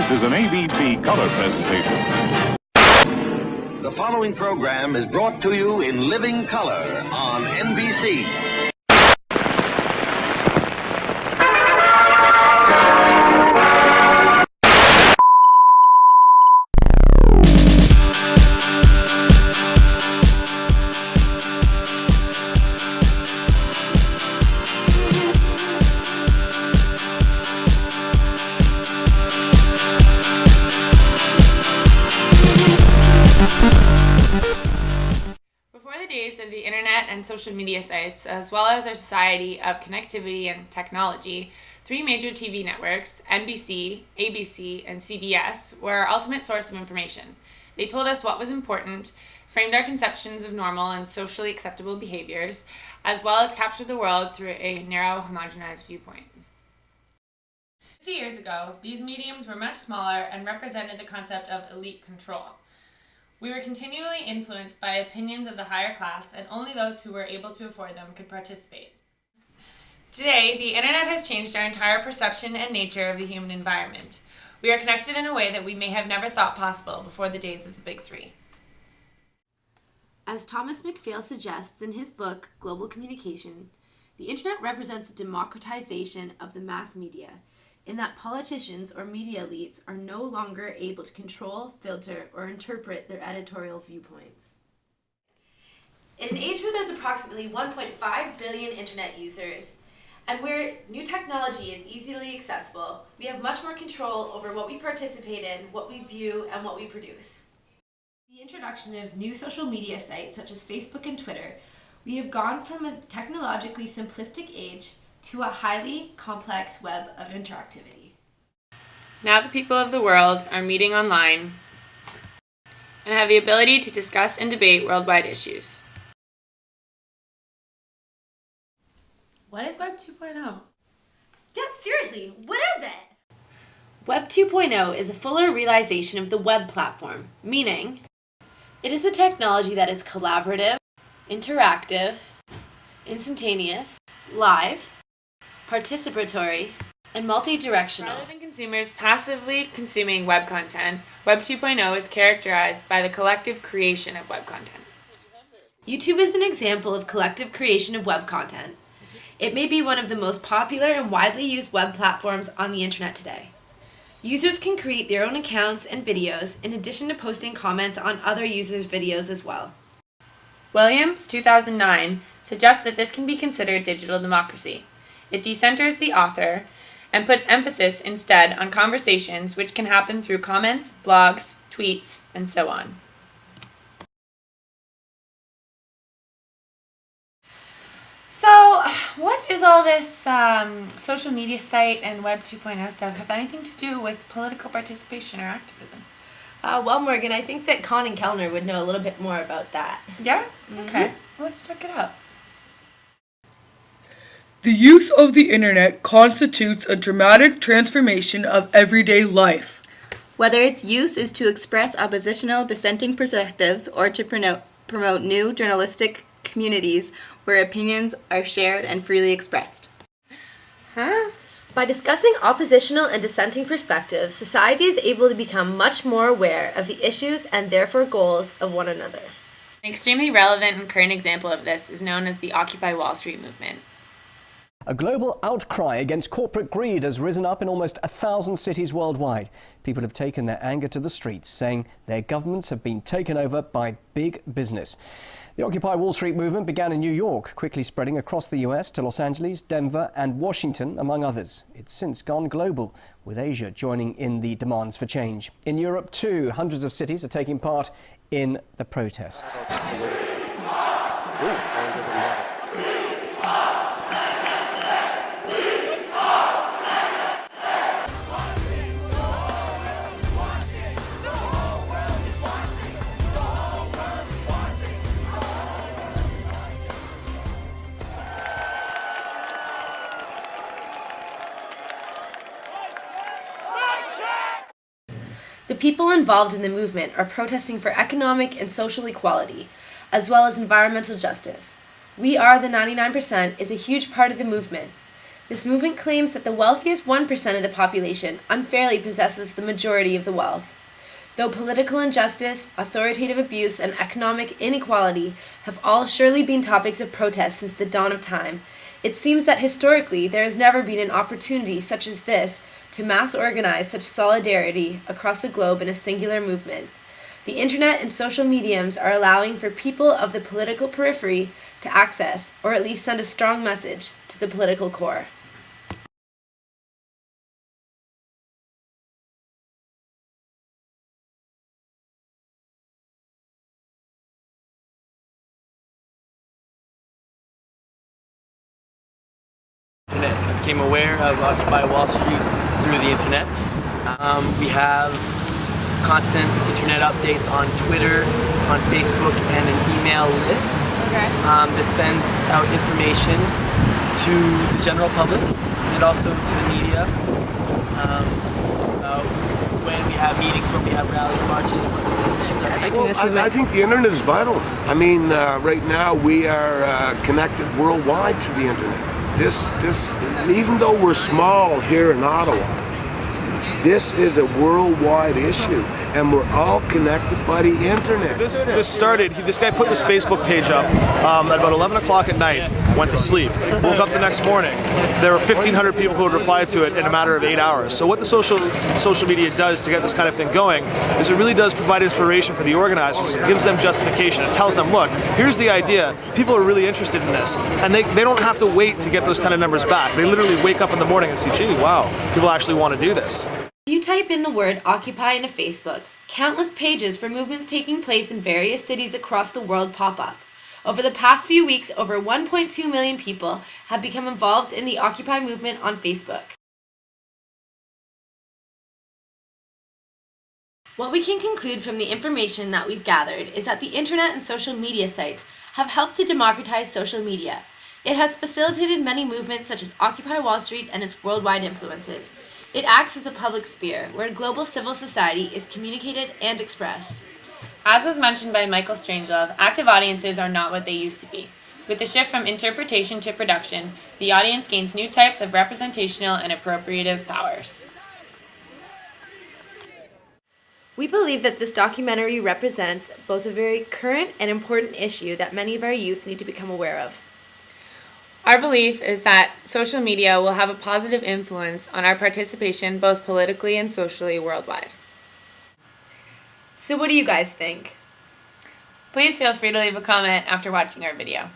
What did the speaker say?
This is an ABC color presentation. The following program is brought to you in living color on NBC. Of the internet and social media sites, as well as our society of connectivity and technology, three major TV networks, NBC, ABC, and CBS, were our ultimate source of information. They told us what was important, framed our conceptions of normal and socially acceptable behaviors, as well as captured the world through a narrow, homogenized viewpoint. 50 years ago, these mediums were much smaller and represented the concept of elite control. We were continually influenced by opinions of the higher class, and only those who were able to afford them could participate. Today, the internet has changed our entire perception and nature of the human environment. We are connected in a way that we may have never thought possible before the days of the Big Three. As Thomas McPhail suggests in his book, Global Communication, the internet represents a democratization of the mass media, in that politicians or media elites are no longer able to control, filter, or interpret their editorial viewpoints. In an age where there's approximately 1.5 billion internet users, and where new technology is easily accessible, we have much more control over what we participate in, what we view, and what we produce. With the introduction of new social media sites such as Facebook and Twitter, we have gone from a technologically simplistic age to a highly complex web of interactivity. Now the people of the world are meeting online and have the ability to discuss and debate worldwide issues. What is Web 2.0? Yeah, seriously, what is it? Web 2.0 is a fuller realization of the web platform, meaning it is a technology that is collaborative, interactive, instantaneous, live, participatory, and multi-directional. Rather than consumers passively consuming web content, Web 2.0 is characterized by the collective creation of web content. YouTube is an example of collective creation of web content. It may be one of the most popular and widely used web platforms on the internet today. Users can create their own accounts and videos in addition to posting comments on other users' videos as well. Williams, 2009, suggests that this can be considered digital democracy. It decenters the author and puts emphasis instead on conversations which can happen through comments, blogs, tweets, and so on. So, what is all this social media site and Web 2.0 stuff have anything to do with political participation or activism? Well, Morgan, I think that Kahn and Kellner would know a little bit more about that. Yeah? Okay. Well, let's check it out. The use of the internet constitutes a dramatic transformation of everyday life. Whether its use is to express oppositional dissenting perspectives or to promote new journalistic communities where opinions are shared and freely expressed. By discussing oppositional and dissenting perspectives, society is able to become much more aware of the issues and therefore goals of one another. An extremely relevant and current example of this is known as the Occupy Wall Street movement. A global outcry against corporate greed has risen up in almost 1,000 cities worldwide. People have taken their anger to the streets, saying their governments have been taken over by big business. The Occupy Wall Street movement began in New York, quickly spreading across the US to Los Angeles, Denver and Washington, among others. It's since gone global, with Asia joining in the demands for change. In Europe too, hundreds of cities are taking part in the protests. The people involved in the movement are protesting for economic and social equality, as well as environmental justice. We Are the 99% is a huge part of the movement. This movement claims that the wealthiest 1% of the population unfairly possesses the majority of the wealth. Though political injustice, authoritative abuse, and economic inequality have all surely been topics of protest since the dawn of time, it seems that historically there has never been an opportunity such as this to mass organize such solidarity across the globe in a singular movement. The internet and social mediums are allowing for people of the political periphery to access, or at least send a strong message, to the political core. I became aware of Occupy Wall Street through the internet. We have constant internet updates on Twitter, on Facebook, and an email list that sends out information to the general public and also to the media about when we have meetings, when we have rallies, marches, what the decisions are affecting this movement. I think the internet is vital. I mean, right now we are connected worldwide to the internet. This, even though we're small here in Ottawa, this is a worldwide issue, and we're all connected by the internet. This started, this guy put this Facebook page up at about 11 o'clock at night, went to sleep, woke up the next morning. There were 1,500 people who had replied to it in a matter of 8 hours. So what the social media does to get this kind of thing going is it really does provide inspiration for the organizers. It gives them justification. It tells them, look, here's the idea. People are really interested in this. And they don't have to wait to get those kind of numbers back. They literally wake up in the morning and see, gee, wow, people actually want to do this. If you type in the word Occupy into Facebook, countless pages for movements taking place in various cities across the world pop up. Over the past few weeks, over 1.2 million people have become involved in the Occupy movement on Facebook. What we can conclude from the information that we've gathered is that the internet and social media sites have helped to democratize social media. It has facilitated many movements such as Occupy Wall Street and its worldwide influences. It acts as a public sphere where global civil society is communicated and expressed. As was mentioned by Michael Strangelove, active audiences are not what they used to be. With the shift from interpretation to production, the audience gains new types of representational and appropriative powers. We believe that this documentary represents both a very current and important issue that many of our youth need to become aware of. Our belief is that social media will have a positive influence on our participation both politically and socially worldwide. So what do you guys think? Please feel free to leave a comment after watching our video.